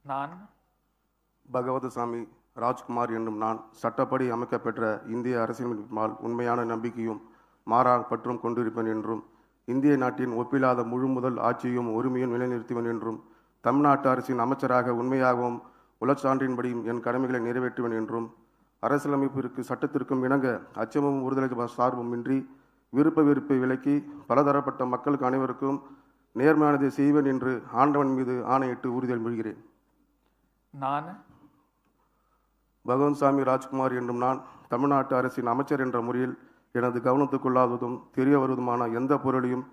நான் பகவதசாமி ராஜ்குமார் என்னும் நான் சட்டப்படி அமைக்கப்பெற்ற இந்திய அரசியலமைப்பால் உண்மையான நம்பிக்கையும் மாறா பற்றும் கொண்டிருப்பேன் என்றும் இந்திய நாட்டின் ஒப்பில்லாத முழுமுதல் ஆட்சியும் உரிமையும் நிலைநிறுத்துவேன் என்றும் தமிழ்நாட்டு அரசின் அமைச்சராக உண்மையாகவும் உளச்சான்றின்படியும் என் கடமைகளை நிறைவேற்றுவேன் என்றும் அரசியலமைப்பிற்கு சட்டத்திற்கும் இணங்க அச்சமும் ஒருதலை சார்பும் இன்றி விருப்ப வெறுப்பை விலக்கி பலதரப்பட்ட மக்களுக்கு அனைவருக்கும் நேர்மையானதை செய்வேன் என்று ஆண்டவன் மீது ஆணையிட்டு உறுதியல் மொழிகிறேன். நான் பகவன்சாமி ராஜ்குமார் என்னும் நான் தமிழ்நாட்டு அரசின் அமைச்சர் என்ற முறையில் எனது கவனத்துக்குள்ளாததும் தெரிய வருவதுமான எந்த பொருளையும்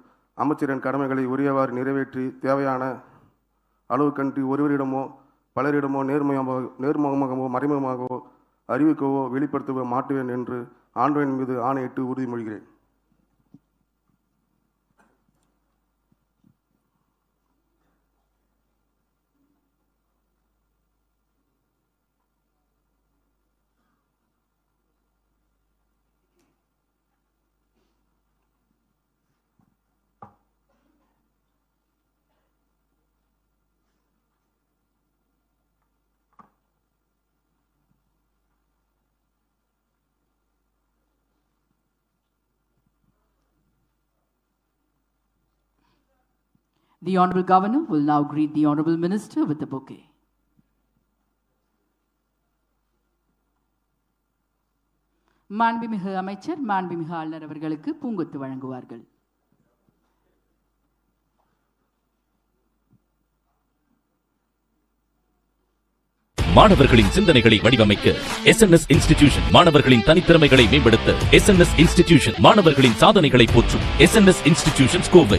அமைச்சரின் கடமைகளை உரியவாறு நிறைவேற்றி தேவையான அளவுக்கன்றி ஒருவரிடமோ பலரிடமோ நேர்முகமாகவோ மறைமுகமாகவோ அறிவிக்கவோ வெளிப்படுத்தவோ மாட்டுவேன் என்று ஆண்டவன் மீது ஆணையிட்டு உறுதிமொழிகிறேன். The Honourable Governor will now greet the Honourable Minister with a bouquet. மாண்புமிகு அமைச்சர் மாண்புமிகு ஆளுநர் அவர்களுக்கு பூங்கொத்து வழங்குவார்கள். மாணவர்களின் சிந்தனைகளை வடிவமைக்க SNS இன்ஸ்டிடியூஷன், மாணவர்களின் தனித்திறமைகளை மேம்படுத்த SNS இன்ஸ்டிடியூஷன், மாணவர்களின் சாதனைகளை போற்றும் SNS இன்ஸ்டிடியூஷன்ஸ் கோவை.